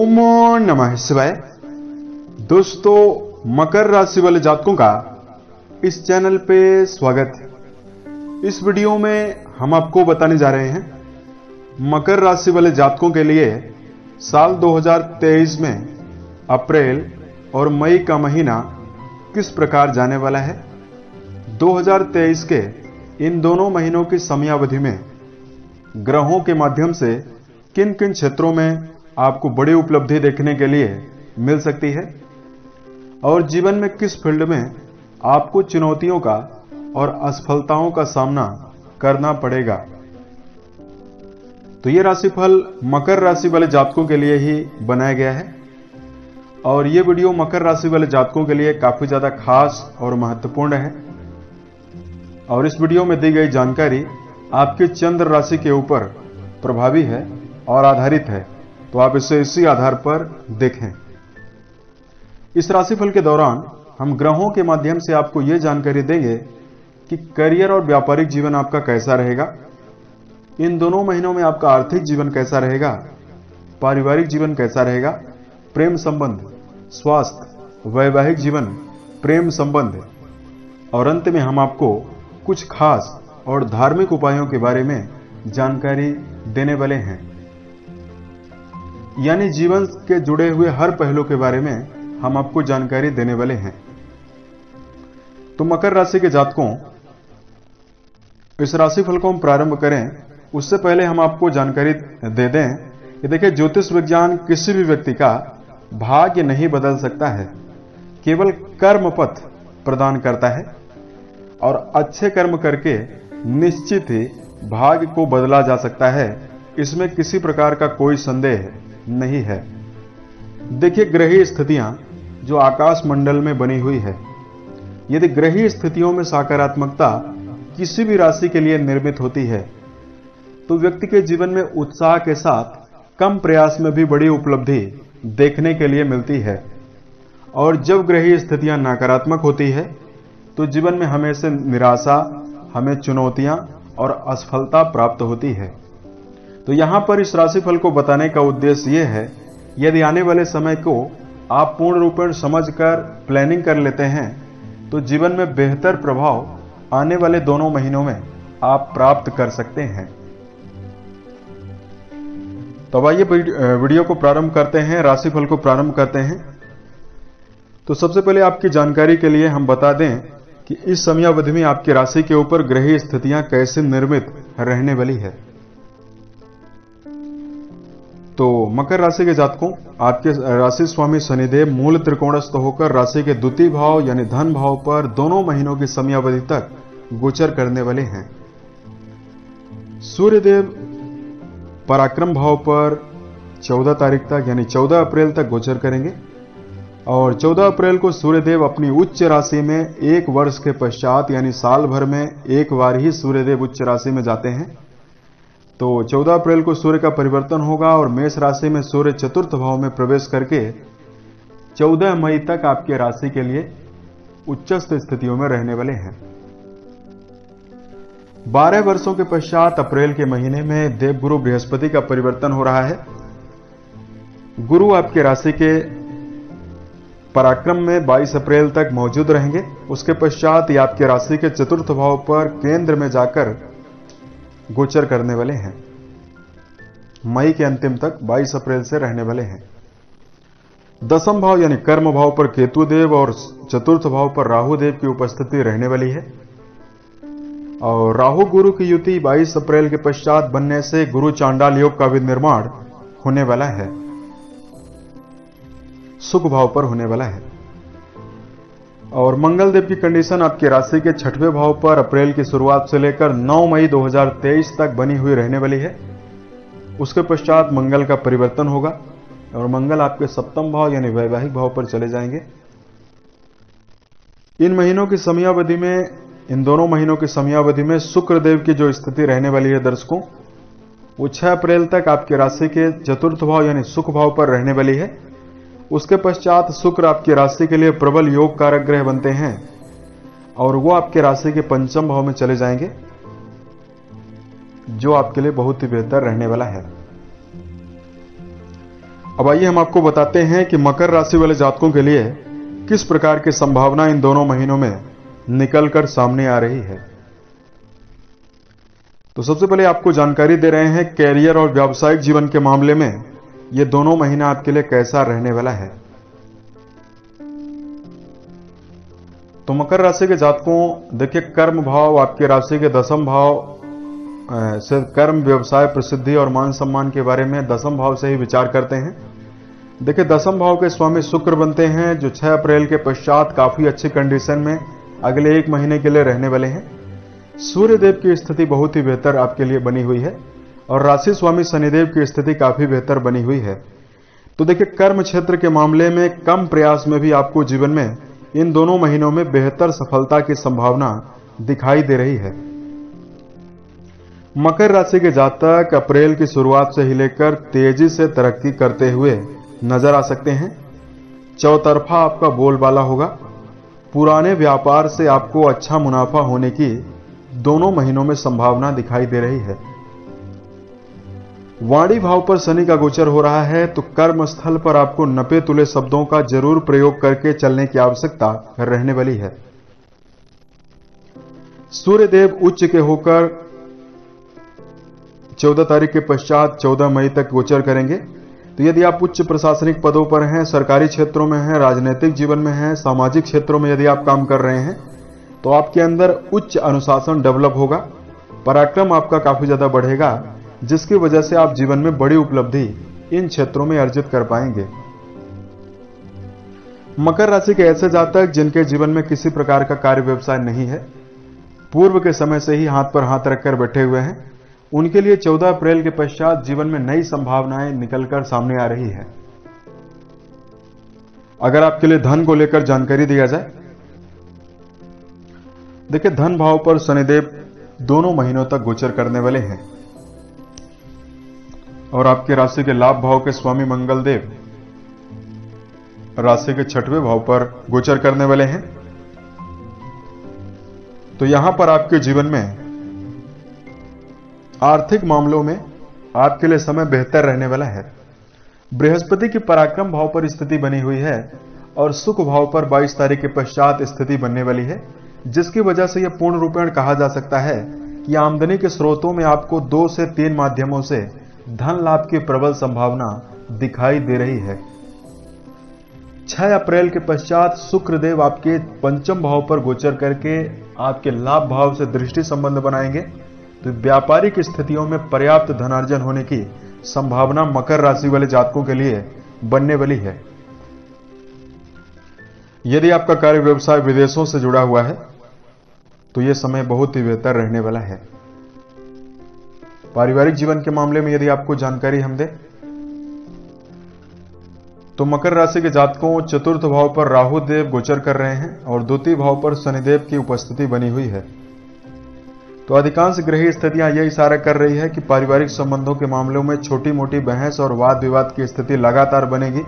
ओम नमः शिवाय। दोस्तों, मकर राशि वाले जातकों का इस चैनल पे स्वागत है। इस वीडियो में हम आपको बताने जा रहे हैं मकर राशि वाले जातकों के लिए साल 2023 में अप्रैल और मई का महीना किस प्रकार जाने वाला है। 2023 के इन दोनों महीनों की समयावधि में ग्रहों के माध्यम से किन किन क्षेत्रों में आपको बड़ी उपलब्धि देखने के लिए मिल सकती है और जीवन में किस फील्ड में आपको चुनौतियों का और असफलताओं का सामना करना पड़ेगा। तो यह राशिफल मकर राशि वाले जातकों के लिए ही बनाया गया है और यह वीडियो मकर राशि वाले जातकों के लिए काफी ज्यादा खास और महत्वपूर्ण है। और इस वीडियो में दी गई जानकारी आपकी चंद्र राशि के ऊपर प्रभावी है और आधारित है, तो आप इसे इसी आधार पर देखें। इस राशिफल के दौरान हम ग्रहों के माध्यम से आपको यह जानकारी देंगे कि करियर और व्यापारिक जीवन आपका कैसा रहेगा, इन दोनों महीनों में आपका आर्थिक जीवन कैसा रहेगा, पारिवारिक जीवन कैसा रहेगा, प्रेम संबंध, स्वास्थ्य, वैवाहिक जीवन, प्रेम संबंध, और अंत में हम आपको कुछ खास और धार्मिक उपायों के बारे में जानकारी देने वाले हैं। यानी जीवन के जुड़े हुए हर पहलू के बारे में हम आपको जानकारी देने वाले हैं। तो मकर राशि के जातकों, इस राशिफल को हम प्रारंभ करें उससे पहले हम आपको जानकारी दे दें कि देखिए, ज्योतिष विज्ञान किसी भी व्यक्ति का भाग्य नहीं बदल सकता है, केवल कर्म पथ प्रदान करता है और अच्छे कर्म करके निश्चित ही भाग्य को बदला जा सकता है। इसमें किसी प्रकार का कोई संदेह नहीं है। देखिए, ग्रहीय स्थितियां जो आकाश मंडल में बनी हुई है, यदि ग्रहीय स्थितियों में सकारात्मकता किसी भी राशि के लिए निर्मित होती है तो व्यक्ति के जीवन में उत्साह के साथ कम प्रयास में भी बड़ी उपलब्धि देखने के लिए मिलती है। और जब ग्रहीय स्थितियां नकारात्मक होती है तो जीवन में हमेशा निराशा, हमें चुनौतियां और असफलता प्राप्त होती है। तो यहां पर इस राशिफल को बताने का उद्देश्य यह है, यदि आने वाले समय को आप पूर्ण रूपेण समझकर प्लानिंग कर लेते हैं तो जीवन में बेहतर प्रभाव आने वाले दोनों महीनों में आप प्राप्त कर सकते हैं। तो आइए वीडियो को प्रारंभ करते हैं, राशिफल को प्रारंभ करते हैं। तो सबसे पहले आपकी जानकारी के लिए हम बता दें कि इस समयावधि में आपकी राशि के ऊपर ग्रहीय स्थितियां कैसे निर्मित रहने वाली है। तो मकर राशि के जातकों, आपके राशि स्वामी शनिदेव मूल त्रिकोणस्थ होकर राशि के द्वितीय भाव यानी धन भाव पर दोनों महीनों की समयावधि तक गोचर करने वाले हैं। सूर्यदेव पराक्रम भाव पर 14 तारीख तक यानी 14 अप्रैल तक गोचर करेंगे और 14 अप्रैल को सूर्यदेव अपनी उच्च राशि में एक वर्ष के पश्चात यानी साल भर में एक बार ही सूर्यदेव उच्च राशि में जाते हैं। तो 14 अप्रैल को सूर्य का परिवर्तन होगा और मेष राशि में सूर्य चतुर्थ भाव में प्रवेश करके 14 मई तक आपके राशि के लिए उच्चस्थ स्थितियों में रहने वाले हैं। 12 वर्षों के पश्चात अप्रैल के महीने में देवगुरु बृहस्पति का परिवर्तन हो रहा है। गुरु आपके राशि के पराक्रम में 22 अप्रैल तक मौजूद रहेंगे। उसके पश्चात ये आपके राशि के चतुर्थ भाव पर केंद्र में जाकर गोचर करने वाले हैं। मई के अंतिम तक 22 अप्रैल से रहने वाले हैं। दसम भाव यानी कर्म भाव पर केतु देव और चतुर्थ भाव पर राहु देव की उपस्थिति रहने वाली है और राहु गुरु की युति 22 अप्रैल के पश्चात बनने से गुरु चांडाल योग का भी निर्माण होने वाला है, सुख भाव पर होने वाला है। और मंगल देव की कंडीशन आपकी राशि के 6वें भाव पर अप्रैल की शुरुआत से लेकर 9 मई 2023 तक बनी हुई रहने वाली है। उसके पश्चात मंगल का परिवर्तन होगा और मंगल आपके 7वें भाव यानी वैवाहिक भाव पर चले जाएंगे। इन महीनों की समयावधि में, इन दोनों महीनों की समयावधि में शुक्र देव की जो स्थिति रहने वाली है दर्शकों, वो 6 अप्रैल तक आपकी राशि के चतुर्थ भाव यानी सुख भाव पर रहने वाली है। उसके पश्चात शुक्र आपकी राशि के लिए प्रबल योग कारक ग्रह बनते हैं और वो आपके राशि के 5वें भाव में चले जाएंगे, जो आपके लिए बहुत ही बेहतर रहने वाला है। अब आइए हम आपको बताते हैं कि मकर राशि वाले जातकों के लिए किस प्रकार की संभावना इन दोनों महीनों में निकलकर सामने आ रही है। तो सबसे पहले आपको जानकारी दे रहे हैं कैरियर और व्यावसायिक जीवन के मामले में ये दोनों महीना आपके लिए कैसा रहने वाला है। तो मकर राशि के जातकों, देखिए कर्म भाव आपकी राशि के दसम भाव से कर्म, व्यवसाय, प्रसिद्धि और मान सम्मान के बारे में दसम भाव से ही विचार करते हैं। देखिए दसम भाव के स्वामी शुक्र बनते हैं, जो 6 अप्रैल के पश्चात काफी अच्छी कंडीशन में अगले 1 महीने के लिए रहने वाले हैं। सूर्य देव की स्थिति बहुत ही बेहतर आपके लिए बनी हुई है और राशि स्वामी शनिदेव की स्थिति काफी बेहतर बनी हुई है। तो देखिए कर्म क्षेत्र के मामले में कम प्रयास में भी आपको जीवन में इन दोनों महीनों में बेहतर सफलता की संभावना दिखाई दे रही है। मकर राशि के जातक अप्रैल की शुरुआत से ही लेकर तेजी से तरक्की करते हुए नजर आ सकते हैं। चौतरफा आपका बोलबाला होगा। पुराने व्यापार से आपको अच्छा मुनाफा होने की दोनों महीनों में संभावना दिखाई दे रही है। वाणी भाव पर शनि का गोचर हो रहा है, तो कर्म स्थल पर आपको नपे तुले शब्दों का जरूर प्रयोग करके चलने की आवश्यकता रहने वाली है। सूर्य देव उच्च के होकर 14 तारीख के पश्चात 14 मई तक गोचर करेंगे। तो यदि आप उच्च प्रशासनिक पदों पर हैं, सरकारी क्षेत्रों में हैं, राजनीतिक जीवन में हैं, सामाजिक क्षेत्रों में यदि आप काम कर रहे हैं, तो आपके अंदर उच्च अनुशासन डेवलप होगा। पराक्रम आपका काफी ज्यादा बढ़ेगा, जिसकी वजह से आप जीवन में बड़ी उपलब्धि इन क्षेत्रों में अर्जित कर पाएंगे। मकर राशि के ऐसे जातक जिनके जीवन में किसी प्रकार का कार्य व्यवसाय नहीं है, पूर्व के समय से ही हाथ पर हाथ रखकर बैठे हुए हैं, उनके लिए 14 अप्रैल के पश्चात जीवन में नई संभावनाएं निकलकर सामने आ रही है। अगर आपके लिए धन को लेकर जानकारी दिया जाए, देखिए धन भाव पर शनिदेव दोनों महीनों तक गोचर करने वाले हैं और आपके राशि के लाभ भाव के स्वामी मंगल देव राशि के 6वें भाव पर गोचर करने वाले हैं। तो यहां पर आपके जीवन में आर्थिक मामलों में आपके लिए समय बेहतर रहने वाला है। बृहस्पति की पराक्रम भाव पर स्थिति बनी हुई है और सुख भाव पर 22 तारीख के पश्चात स्थिति बनने वाली है, जिसकी वजह से यह पूर्ण रूपेण कहा जा सकता है कि आमदनी के स्रोतों में आपको 2 से 3 माध्यमों से धन लाभ की प्रबल संभावना दिखाई दे रही है। 6 अप्रैल के पश्चात शुक्रदेव आपके 5वें भाव पर गोचर करके आपके लाभ भाव से दृष्टि संबंध बनाएंगे। तो व्यापारिक स्थितियों में पर्याप्त धनार्जन होने की संभावना मकर राशि वाले जातकों के लिए बनने वाली है। यदि आपका कार्य व्यवसाय विदेशों से जुड़ा हुआ है, तो यह समय बहुत ही बेहतर रहने वाला है। पारिवारिक जीवन के मामले में यदि आपको जानकारी हम दें, तो मकर राशि के जातकों 4th भाव पर राहु देव गोचर कर रहे हैं और 2य भाव पर शनिदेव की उपस्थिति बनी हुई है। तो अधिकांश ग्रही स्थितियां यह इशारा कर रही है कि पारिवारिक संबंधों के मामलों में छोटी मोटी बहस और वाद विवाद की स्थिति लगातार बनेगी।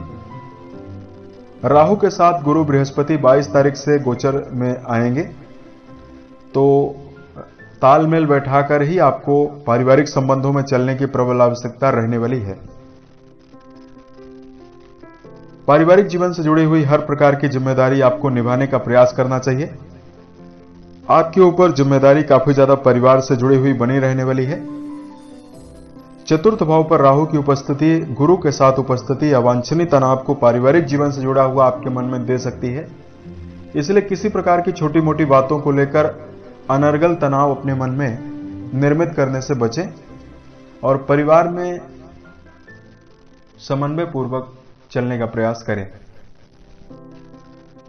राहु के साथ गुरु बृहस्पति 22 तारीख से गोचर में आएंगे, तो तालमेल बैठाकर ही आपको पारिवारिक संबंधों में चलने की प्रबल आवश्यकता रहने वाली है। पारिवारिक जीवन से जुड़ी हुई हर प्रकार की जिम्मेदारी आपको निभाने का प्रयास करना चाहिए। आपके ऊपर जिम्मेदारी काफी ज्यादा परिवार से जुड़ी हुई बनी रहने वाली है। 4th भाव पर राहु की उपस्थिति, गुरु के साथ उपस्थिति अवांछनीय तनाव को पारिवारिक जीवन से जुड़ा हुआ आपके मन में दे सकती है। इसलिए किसी प्रकार की छोटी मोटी बातों को लेकर अनर्गल तनाव अपने मन में निर्मित करने से बचें और परिवार में समन्वय पूर्वक चलने का प्रयास करें।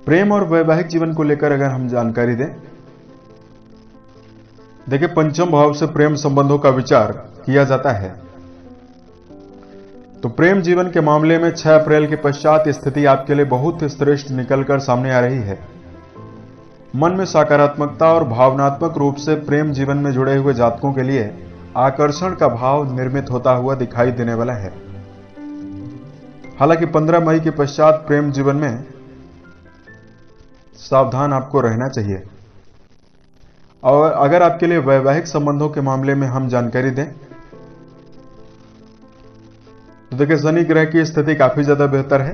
प्रेम और वैवाहिक जीवन को लेकर अगर हम जानकारी दें, देखिए 5वें भाव से प्रेम संबंधों का विचार किया जाता है। तो प्रेम जीवन के मामले में 6 अप्रैल के पश्चात स्थिति आपके लिए बहुत श्रेष्ठ निकलकर सामने आ रही है। मन में सकारात्मकता और भावनात्मक रूप से प्रेम जीवन में जुड़े हुए जातकों के लिए आकर्षण का भाव निर्मित होता हुआ दिखाई देने वाला है। हालांकि 15 मई के पश्चात प्रेम जीवन में सावधान आपको रहना चाहिए। और अगर आपके लिए वैवाहिक संबंधों के मामले में हम जानकारी दें, तो तो देखिए शनि ग्रह की स्थिति काफी ज्यादा बेहतर है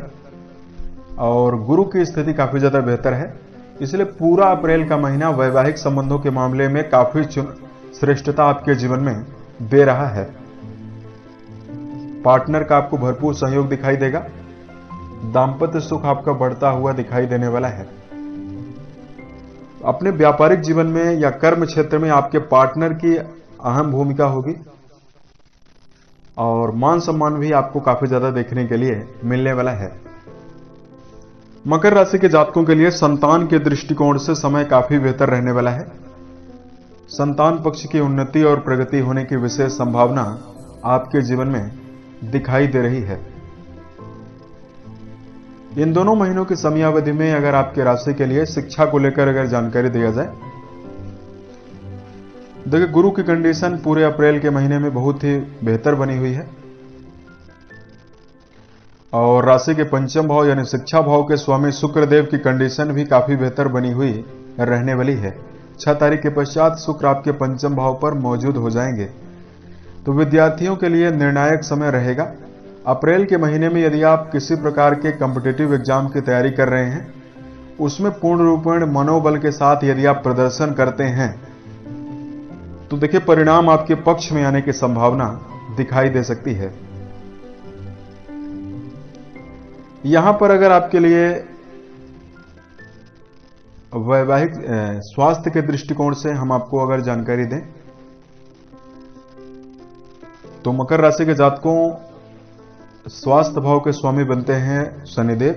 और गुरु की स्थिति काफी ज्यादा बेहतर है, इसलिए पूरा अप्रैल का महीना वैवाहिक संबंधों के मामले में काफी श्रेष्ठता आपके जीवन में दे रहा है। पार्टनर का आपको भरपूर सहयोग दिखाई देगा। दांपत्य सुख आपका बढ़ता हुआ दिखाई देने वाला है। अपने व्यापारिक जीवन में या कर्म क्षेत्र में आपके पार्टनर की अहम भूमिका होगी और मान सम्मान भी आपको काफी ज्यादा देखने के लिए मिलने वाला है। मकर राशि के जातकों के लिए संतान के दृष्टिकोण से समय काफी बेहतर रहने वाला है। संतान पक्ष की उन्नति और प्रगति होने की विशेष संभावना आपके जीवन में दिखाई दे रही है। इन दोनों महीनों की समयावधि में अगर आपके राशि के लिए शिक्षा को लेकर अगर जानकारी दिया जाए, देखिए गुरु की कंडीशन पूरे अप्रैल के महीने में बहुत ही बेहतर बनी हुई है और राशि के पंचम भाव यानी शिक्षा भाव के स्वामी शुक्रदेव की कंडीशन भी काफी बेहतर बनी हुई रहने वाली है। 6 तारीख के पश्चात शुक्र आपके पंचम भाव पर मौजूद हो जाएंगे, तो विद्यार्थियों के लिए निर्णायक समय रहेगा। अप्रैल के महीने में यदि आप किसी प्रकार के कॉम्पिटिटिव एग्जाम की तैयारी कर रहे हैं, उसमें पूर्ण रूपेण मनोबल के साथ यदि आप प्रदर्शन करते हैं तो देखिए परिणाम आपके पक्ष में आने की संभावना दिखाई दे सकती है। यहां पर अगर आपके लिए वैवाहिक स्वास्थ्य के दृष्टिकोण से हम आपको अगर जानकारी दें तो मकर राशि के जातकों स्वास्थ्य भाव के स्वामी बनते हैं शनिदेव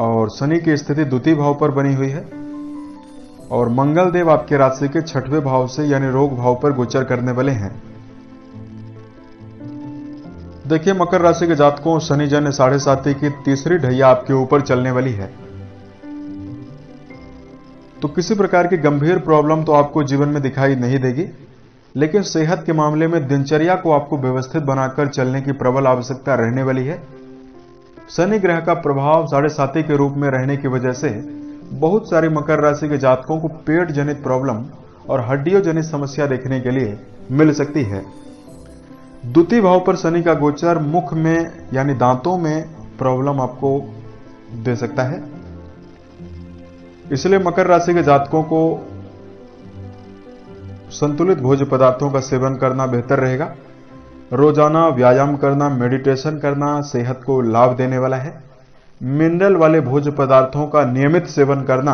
और शनि की स्थिति द्वितीय भाव पर बनी हुई है और मंगल देव आपके राशि के 6वें भाव से यानी रोग भाव पर गोचर करने वाले हैं। देखिए मकर राशि के जातकों शनि जन्य 7.5 की तीसरी ढैया आपके ऊपर चलने वाली है, तो किसी प्रकार की गंभीर प्रॉब्लम तो आपको जीवन में दिखाई नहीं देगी, लेकिन सेहत के मामले में दिनचर्या को आपको व्यवस्थित बनाकर चलने की प्रबल आवश्यकता रहने वाली है। शनि ग्रह का प्रभाव 7.5 के रूप में रहने की वजह से बहुत सारे मकर राशि के जातकों को पेट जनित प्रॉब्लम और हड्डियों जनित समस्या देखने के लिए मिल सकती है। द्वितीय भाव पर शनि का गोचर मुख में यानी दांतों में प्रॉब्लम आपको दे सकता है, इसलिए मकर राशि के जातकों को संतुलित भोज्य पदार्थों का सेवन करना बेहतर रहेगा। रोजाना व्यायाम करना, मेडिटेशन करना सेहत को लाभ देने वाला है। मिनरल वाले भोज्य पदार्थों का नियमित सेवन करना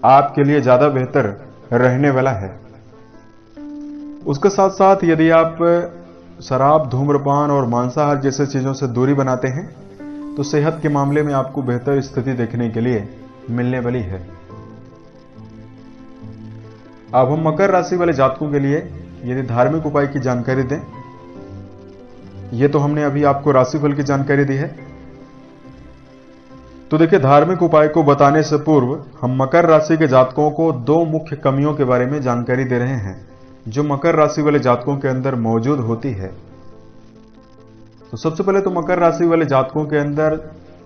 आपके लिए ज्यादा बेहतर रहने वाला है। उसके साथ साथ यदि आप शराब, धूम्रपान और मांसाहार जैसे चीजों से दूरी बनाते हैं तो सेहत के मामले में आपको बेहतर स्थिति देखने के लिए मिलने वाली है। अब हम मकर राशि वाले जातकों के लिए यदि धार्मिक उपाय की जानकारी दें, यह तो हमने अभी आपको राशिफल की जानकारी दी है, तो देखिए धार्मिक उपाय को बताने से पूर्व हम मकर राशि के जातकों को 2 मुख्य कमियों के बारे में जानकारी दे रहे हैं जो मकर राशि वाले जातकों के अंदर मौजूद होती है। तो सबसे पहले तो मकर राशि वाले जातकों के अंदर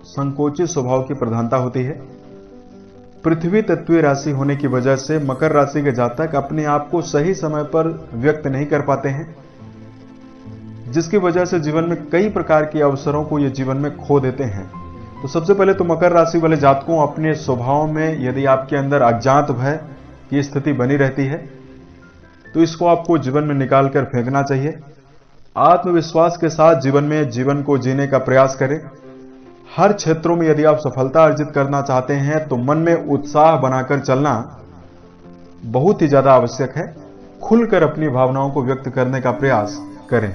संकोची स्वभाव की प्रधानता होती है। पृथ्वी तत्वीय राशि होने की वजह से मकर राशि के जातक अपने आप को सही समय पर व्यक्त नहीं कर पाते हैं, जिसकी वजह से जीवन में कई प्रकार के अवसरों को ये जीवन में खो देते हैं। तो सबसे पहले तो मकर राशि वाले जातकों अपने स्वभाव में यदि आपके अंदर अज्ञात भय की स्थिति बनी रहती है तो इसको आपको जीवन में निकाल कर फेंकना चाहिए। आत्मविश्वास के साथ जीवन को जीने का प्रयास करें। हर क्षेत्रों में यदि आप सफलता अर्जित करना चाहते हैं तो मन में उत्साह बनाकर चलना बहुत ही ज्यादा आवश्यक है। खुलकर अपनी भावनाओं को व्यक्त करने का प्रयास करें।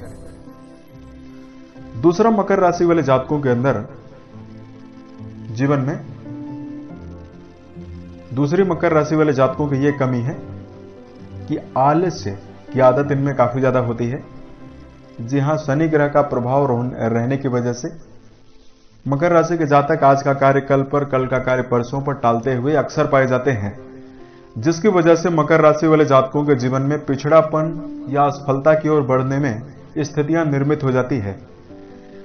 दूसरा, मकर राशि वाले जातकों के अंदर जीवन में दूसरी मकर राशि वाले जातकों की यह कमी है कि आलस्य की आदत इनमें काफी ज्यादा होती है। जी हां, शनि ग्रह का प्रभाव रहने की वजह से मकर राशि के जातक आज का कार्य कल पर, कल का कार्य परसों पर टालते हुए अक्सर पाए जाते हैं, जिसकी वजह से मकर राशि वाले जातकों के जीवन में पिछड़ापन या असफलता की ओर बढ़ने में स्थितियां निर्मित हो जाती है।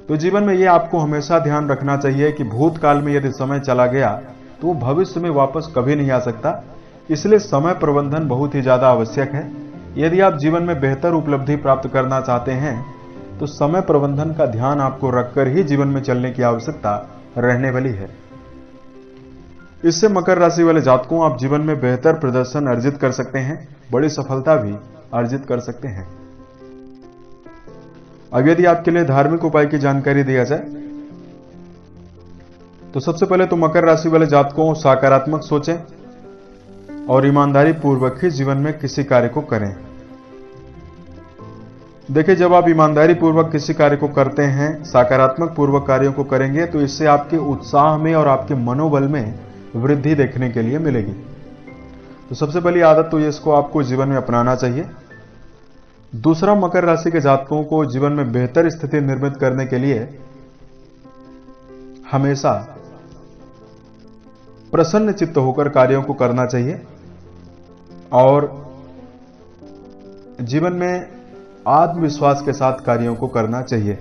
तो जीवन में यह आपको हमेशा ध्यान रखना चाहिए कि भूतकाल में यदि समय चला गया तो वो भविष्य में वापस कभी नहीं आ सकता, इसलिए समय प्रबंधन बहुत ही ज्यादा आवश्यक है। यदि आप जीवन में बेहतर उपलब्धि प्राप्त करना चाहते हैं तो समय प्रबंधन का ध्यान आपको रखकर ही जीवन में चलने की आवश्यकता रहने वाली है। इससे मकर राशि वाले जातकों आप जीवन में बेहतर प्रदर्शन अर्जित कर सकते हैं, बड़ी सफलता भी अर्जित कर सकते हैं। अब यदि आपके लिए धार्मिक उपाय की जानकारी दिया जाए तो सबसे पहले तो मकर राशि वाले जातकों सकारात्मक सोचें और ईमानदारी पूर्वक ही जीवन में किसी कार्य को करें। देखिए, जब आप ईमानदारी पूर्वक किसी कार्य को करते हैं, सकारात्मक पूर्वक कार्यों को करेंगे तो इससे आपके उत्साह में और आपके मनोबल में वृद्धि देखने के लिए मिलेगी। तो सबसे पहली आदत तो ये इसको आपको जीवन में अपनाना चाहिए। दूसरा, मकर राशि के जातकों को जीवन में बेहतर स्थिति निर्मित करने के लिए हमेशा प्रसन्न चित्त होकर कार्यों को करना चाहिए और जीवन में आत्मविश्वास के साथ कार्यों को करना चाहिए।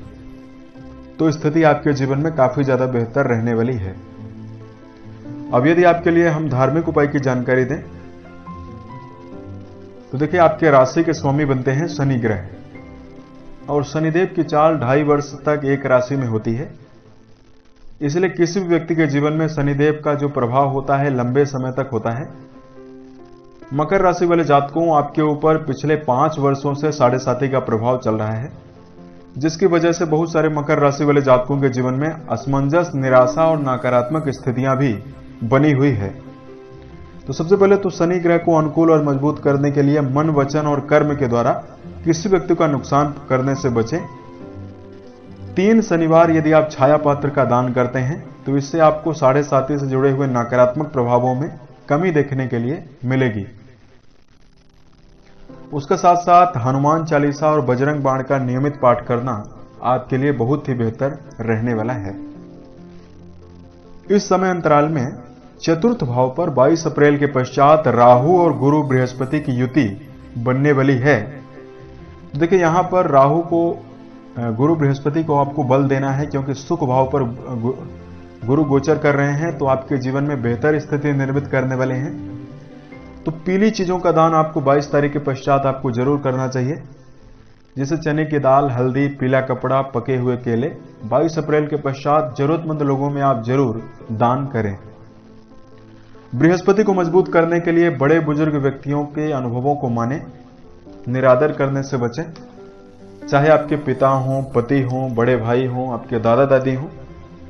तो स्थिति आपके जीवन में काफी ज्यादा बेहतर रहने वाली है। अब यदि आपके लिए हम धार्मिक उपाय की जानकारी दें तो देखिए, आपके राशि के स्वामी बनते हैं शनि ग्रह और शनिदेव की चाल 2.5 वर्ष तक एक राशि में होती है। इसलिए किसी भी व्यक्ति के जीवन में शनिदेव का जो प्रभाव होता है लंबे समय तक होता है। मकर राशि वाले जातकों आपके ऊपर पिछले 5 वर्षों से 7.5 का प्रभाव चल रहा है, जिसकी वजह से बहुत सारे मकर राशि वाले जातकों के जीवन में असमंजस, निराशा और नकारात्मक स्थितियां भी बनी हुई है। तो सबसे पहले तो शनि ग्रह को अनुकूल और मजबूत करने के लिए मन, वचन और कर्म के द्वारा किसी व्यक्ति का नुकसान करने से बचें। 3 शनिवार यदि आप छाया पात्र का दान करते हैं तो इससे आपको 7.5 से जुड़े हुए नकारात्मक प्रभावों में कमी देखने के लिए मिलेगी। उसके साथ साथ हनुमान चालीसा और बजरंग बाण का नियमित पाठ करना आपके लिए बहुत ही बेहतर रहने वाला है। इस समय अंतराल में चतुर्थ भाव पर 22 अप्रैल के पश्चात राहु और गुरु बृहस्पति की युति बनने वाली है। देखिए, यहां पर राहु को, गुरु बृहस्पति को आपको बल देना है क्योंकि सुख भाव पर गुरु गोचर कर रहे हैं, तो आपके जीवन में बेहतर स्थिति निर्मित करने वाले हैं। तो पीली चीजों का दान आपको 22 तारीख के पश्चात आपको जरूर करना चाहिए, जैसे चने की दाल, हल्दी, पीला कपड़ा, पके हुए केले। 22 अप्रैल के पश्चात जरूरतमंद लोगों में आप जरूर दान करें। बृहस्पति को मजबूत करने के लिए बड़े बुजुर्ग व्यक्तियों के अनुभवों को माने, निरादर करने से बचें। चाहे आपके पिता हों, पति हों, बड़े भाई हों, आपके दादा दादी हों,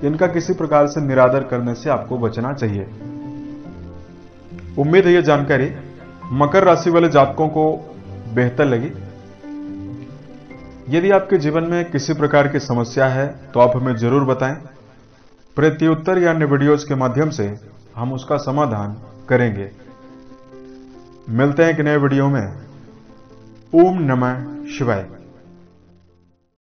इनका किसी प्रकार से निरादर करने से आपको बचना चाहिए। उम्मीद है यह जानकारी मकर राशि वाले जातकों को बेहतर लगी। यदि आपके जीवन में किसी प्रकार की समस्या है तो आप हमें जरूर बताएं। प्रत्युत्तर या अन्य वीडियोज के माध्यम से हम उसका समाधान करेंगे। मिलते हैं एक नए वीडियो में। ओम नमः शिवाय।